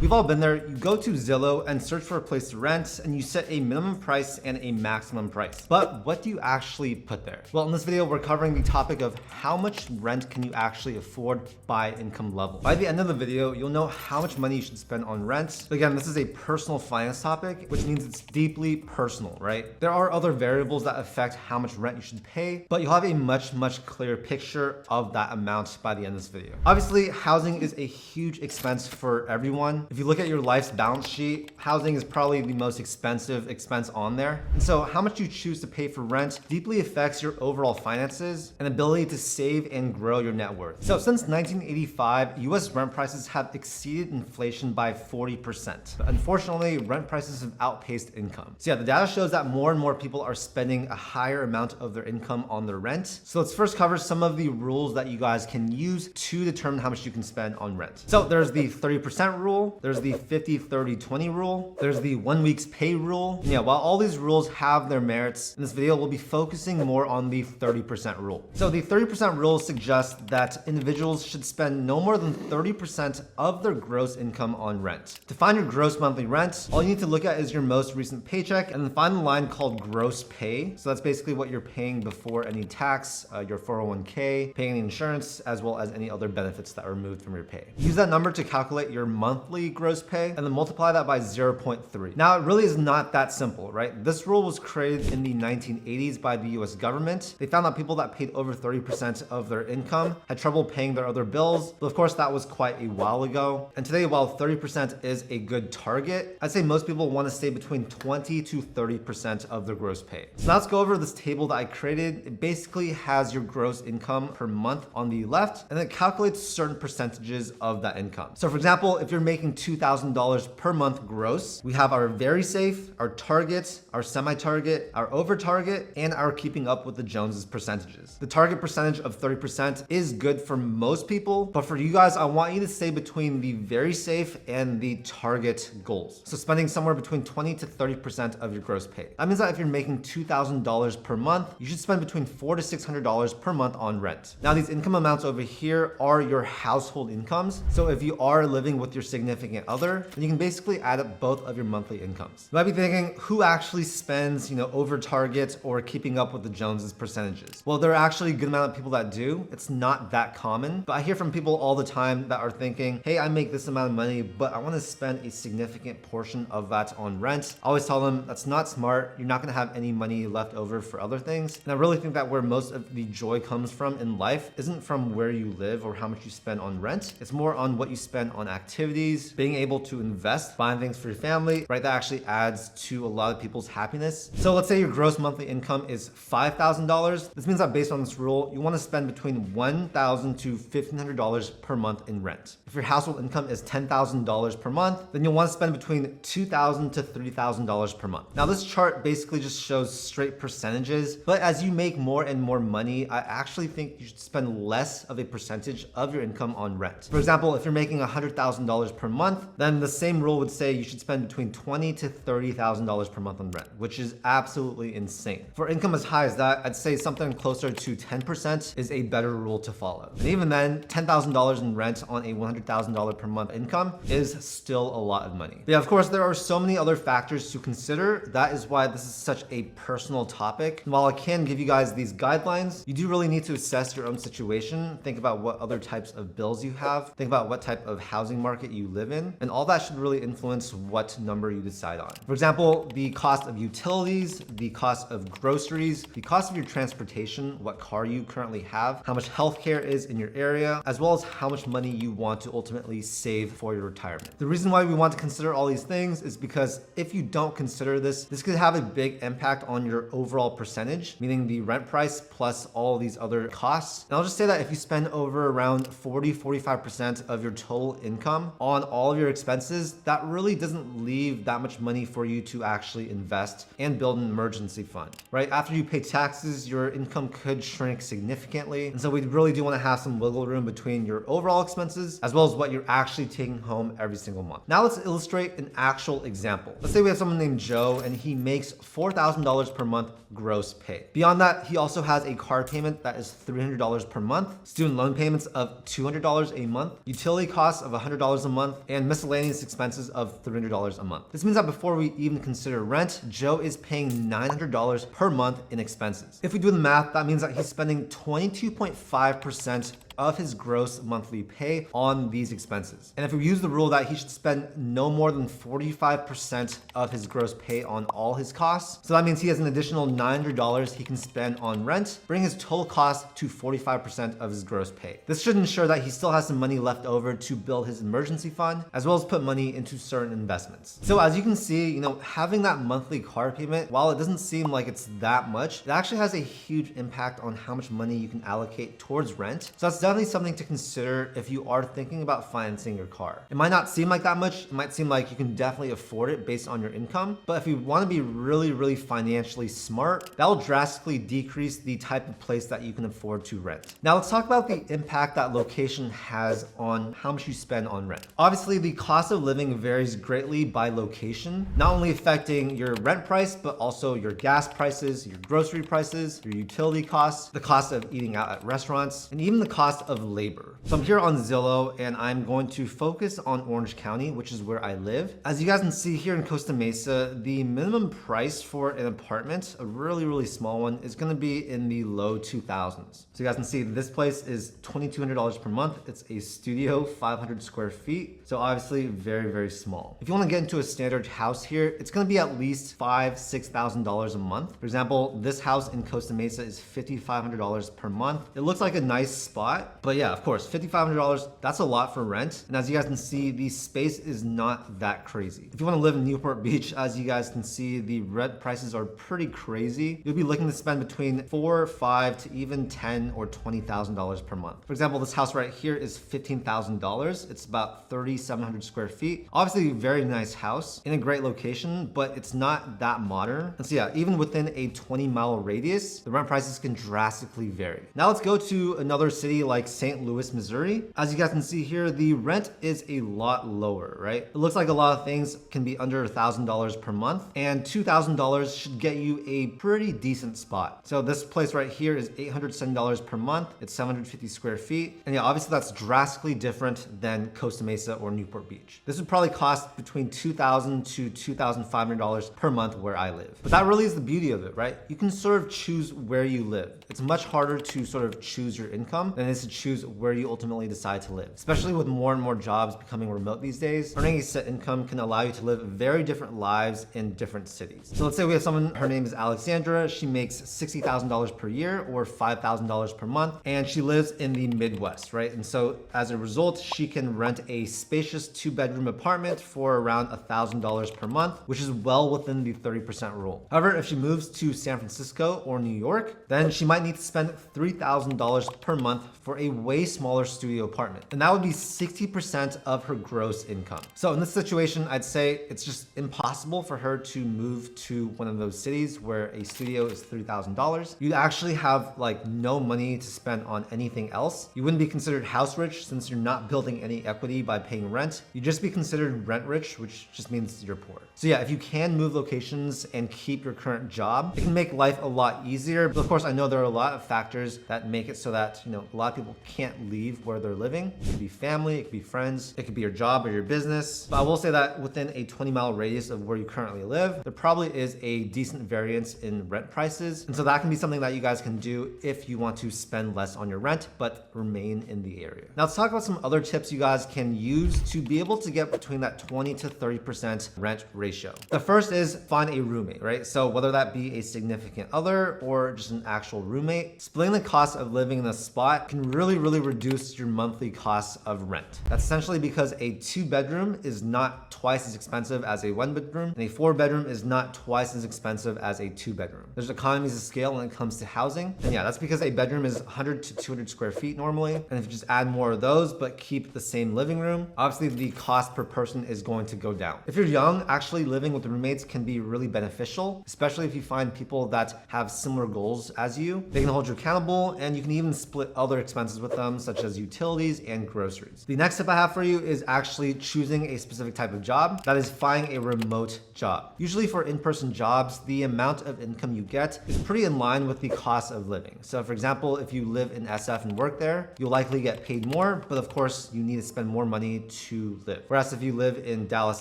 We've all been there. You go to Zillow and search for a place to rent, and you set a minimum price and a maximum price. But what do you actually put there? Well, in this video, we're covering the topic of how much rent can you actually afford by income level. By the end of the video, you'll know how much money you should spend on rent. But again, this is a personal finance topic, which means it's deeply personal, right? There are other variables that affect how much rent you should pay, but you'll have a much clearer picture of that amount by the end of this video. Obviously, housing is a huge expense for everyone. If you look at your life's balance sheet, housing is probably the most expensive expense on there. And so how much you choose to pay for rent deeply affects your overall finances and ability to save and grow your net worth. So since 1985, US rent prices have exceeded inflation by 40%. But unfortunately, rent prices have outpaced income. So yeah, the data shows that more and more people are spending a higher amount of their income on their rent. So let's first cover some of the rules that you guys can use to determine how much you can spend on rent. So there's the 30% rule, there's the 50-30-20 rule, there's the 1 week's pay rule. And yeah, while all these rules have their merits, in this video we'll be focusing more on the 30% rule. So the 30% rule suggests that individuals should spend no more than 30% of their gross income on rent. To find your gross monthly rent, all you need to look at is your most recent paycheck and then find the line called gross pay. So that's basically what you're paying before any tax, your 401k, paying any insurance, as well as any other benefits that are removed from your pay. Use that number to calculate your monthly gross pay and then multiply that by 0.3. Now, it really is not that simple, right? This rule was created in the 1980s by the US government. They found that people that paid over 30% of their income had trouble paying their other bills. But of course, that was quite a while ago. And today, while 30% is a good target, I'd say most people want to stay between 20 to 30% of their gross pay. So now let's go over this table that I created. It basically has your gross income per month on the left, and it calculates certain percentages of that income. So for example, if you're making $2,000 per month gross, we have our very safe, our target, our semi-target, our over target, and our keeping up with the Joneses percentages. The target percentage of 30% is good for most people, but for you guys, I want you to stay between the very safe and the target goals. So spending somewhere between 20 to 30% of your gross pay. That means that if you're making $2,000 per month, you should spend between $400 to $600 per month on rent. Now, these income amounts over here are your household incomes. So if you are living with your significant other, then you can basically add up both of your monthly incomes. You might be thinking, who actually spends, over target or keeping up with the Joneses percentages? Well, there are actually a good amount of people that do. It's not that common, but I hear from people all the time that are thinking, hey, I make this amount of money, but I want to spend a significant portion of that on rent. I always tell them that's not smart. You're not going to have any money left over for other things. And I really think that where most of the joy comes from in life isn't from where you live or how much you spend on rent. It's more on what you spend on activities, being able to invest, buying things for your family, right? That actually adds to a lot of people's happiness. So let's say your gross monthly income is $5,000. This means that based on this rule, you want to spend between $1,000 to $1,500 per month in rent. If your household income is $10,000 per month, then you'll want to spend between $2,000 to $3,000 per month. Now, this chart basically just shows straight percentages, but as you make more and more money, I actually think you should spend less of a percentage of your income on rent. For example, if you're making $100,000 per month, then the same rule would say you should spend between $20,000 to $30,000 per month on rent, which is absolutely insane. For income as high as that, I'd say something closer to 10% is a better rule to follow. And even then, $10,000 in rent on a $100,000 per month income is still a lot of money. But yeah, of course, there are so many other factors to consider. That is why this is such a personal topic. And while I can give you guys these guidelines, you do really need to assess your own situation. Think about what other types of bills you have. Think about what type of housing market you live in. And all that should really influence what number you decide on. For example, the cost of utilities, the cost of groceries, the cost of your transportation, what car you currently have, how much healthcare is in your area, as well as how much money you want to ultimately save for your retirement. The reason why we want to consider all these things is because if you don't consider this could have a big impact on your overall percentage, meaning the rent price plus all these other costs. And I'll just say that if you spend over around 45% of your total income on all of your expenses, that really doesn't leave that much money for you to actually invest and build an emergency fund, right? After you pay taxes, your income could shrink significantly. And so we really do want to have some wiggle room between your overall expenses as well as what you're actually taking home every single month. Now let's illustrate an actual example. Let's say we have someone named Joe and he makes $4,000 per month gross pay. Beyond that, he also has a car payment that is $300 per month, student loan payments of $200 a month, utility costs of $100 a month, and miscellaneous expenses of $300 a month. This means that before we even consider rent, Joe is paying $900 per month in expenses. If we do the math, that means that he's spending 22.5% of his gross monthly pay on these expenses. And if we use the rule that he should spend no more than 45% of his gross pay on all his costs, so that means he has an additional $900 he can spend on rent, bringing his total cost to 45% of his gross pay. This should ensure that he still has some money left over to build his emergency fund, as well as put money into certain investments. So as you can see, having that monthly car payment, while it doesn't seem like it's that much, it actually has a huge impact on how much money you can allocate towards rent. So that's definitely something to consider if you are thinking about financing your car. It might not seem like that much. It might seem like you can definitely afford it based on your income. But if you want to be really, really financially smart, that will drastically decrease the type of place that you can afford to rent. Now let's talk about the impact that location has on how much you spend on rent. Obviously, the cost of living varies greatly by location, not only affecting your rent price, but also your gas prices, your grocery prices, your utility costs, the cost of eating out at restaurants, and even the cost of labor. So I'm here on Zillow and I'm going to focus on Orange County, which is where I live. As you guys can see here in Costa Mesa, the minimum price for an apartment, a really, really small one, is going to be in the low 2000s. So you guys can see this place is $2,200 per month. It's a studio, 500 square feet. So obviously very, very small. If you want to get into a standard house here, it's going to be at least $5,000, $6,000 a month. For example, this house in Costa Mesa is $5,500 per month. It looks like a nice spot, but yeah, of course, $5,500, that's a lot for rent. And as you guys can see, the space is not that crazy. If you want to live in Newport Beach, as you guys can see, the rent prices are pretty crazy. You'll be looking to spend between $4,000, $5,000 to even $10,000 or $20,000 per month. For example, this house right here is $15,000. It's about 3,700 square feet. Obviously, a very nice house in a great location, but it's not that modern. And so yeah, even within a 20-mile radius, the rent prices can drastically vary. Now let's go to another city like St. Louis, Missouri. As you guys can see here, the rent is a lot lower, right? It looks like a lot of things can be under $1,000 per month, and $2,000 should get you a pretty decent spot. So this place right here is $870 per month. It's 750 square feet. And yeah, obviously that's drastically different than Costa Mesa or Newport Beach. This would probably cost between $2,000 to $2,500 per month where I live. But that really is the beauty of it, right? You can sort of choose where you live. It's much harder to sort of choose your income than it is to choose where you ultimately decide to live. Especially with more and more jobs becoming remote these days, earning a set income can allow you to live very different lives in different cities. So let's say we have someone, her name is Alexandra. She makes $60,000 per year or $5,000 per month, and she lives in the Midwest, right? And so as a result, she can rent a spacious 2-bedroom apartment for around $1,000 per month, which is well within the 30% rule. However, if she moves to San Francisco or New York, then she might need to spend $3,000 per month for a way smaller studio apartment. And that would be 60% of her gross income. So in this situation, I'd say it's just impossible for her to move to one of those cities where a studio is $3,000. You'd actually have like no money to spend on anything else. You wouldn't be considered house rich since you're not building any equity by paying rent. You'd just be considered rent rich, which just means you're poor. So yeah, if you can move locations and keep your current job, it can make life a lot easier. But of course, I know there are a lot of factors that make it so that, a lot of people can't leave where they're living. It could be family, it could be friends, it could be your job or your business. But I will say that within a 20-mile radius of where you currently live, there probably is a decent variance in rent prices. And so that can be something that you guys can do if you want to spend less on your rent, but remain in the area. Now let's talk about some other tips you guys can use to be able to get between that 20 to 30% rent ratio. The first is find a roommate, right? So whether that be a significant other or just an actual roommate, splitting the cost of living in a spot can really reduce your monthly costs of rent. That's essentially because a 2-bedroom is not twice as expensive as a 1-bedroom, and a 4-bedroom is not twice as expensive as a 2-bedroom. There's economies of scale when it comes to housing. And yeah, that's because a bedroom is 100 to 200 square feet normally. And if you just add more of those, but keep the same living room, obviously the cost per person is going to go down. If you're young, actually living with roommates can be really beneficial, especially if you find people that have similar goals as you. They can hold you accountable, and you can even split other expenses expenses with them, such as utilities and groceries. The next tip I have for you is actually choosing a specific type of job. That is finding a remote job. Usually for in-person jobs, the amount of income you get is pretty in line with the cost of living. So for example, if you live in SF and work there, you'll likely get paid more, but of course you need to spend more money to live. Whereas if you live in Dallas,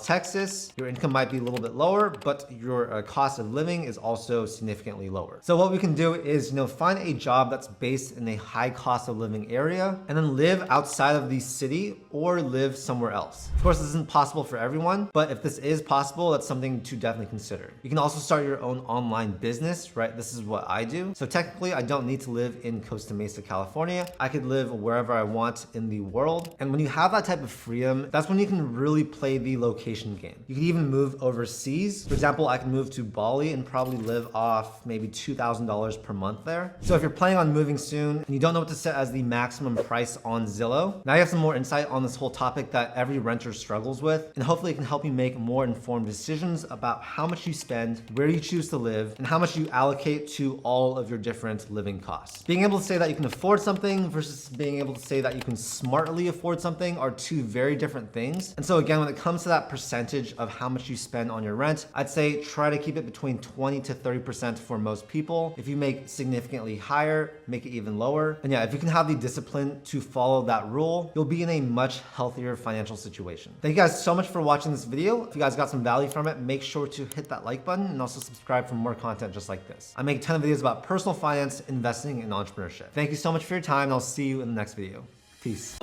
Texas, your income might be a little bit lower, but your cost of living is also significantly lower. So what we can do is, find a job that's based in a high cost of living area and then live outside of the city or live somewhere else. Of course, this isn't possible for everyone, but if this is possible, that's something to definitely consider. You can also start your own online business, right? This is what I do. So technically, I don't need to live in Costa Mesa, California. I could live wherever I want in the world. And when you have that type of freedom, that's when you can really play the location game. You can even move overseas. For example, I can move to Bali and probably live off maybe $2,000 per month there. So if you're planning on moving soon and you don't know what to set as the maximum price on Zillow, now you have some more insight on this whole topic that every renter struggles with, and hopefully it can help you make more informed decisions about how much you spend, where you choose to live, and how much you allocate to all of your different living costs. Being able to say that you can afford something versus being able to say that you can smartly afford something are two very different things. And so again, when it comes to that percentage of how much you spend on your rent, I'd say try to keep it between 20 to 30% for most people. If you make significantly higher, make it even lower. And yeah, if you can have the discipline to follow that rule, you'll be in a much healthier financial situation. Thank you guys so much for watching this video. If you guys got some value from it, make sure to hit that like button and also subscribe for more content just like this. I make a ton of videos about personal finance, investing, and entrepreneurship. Thank you so much for your time, and I'll see you in the next video. Peace.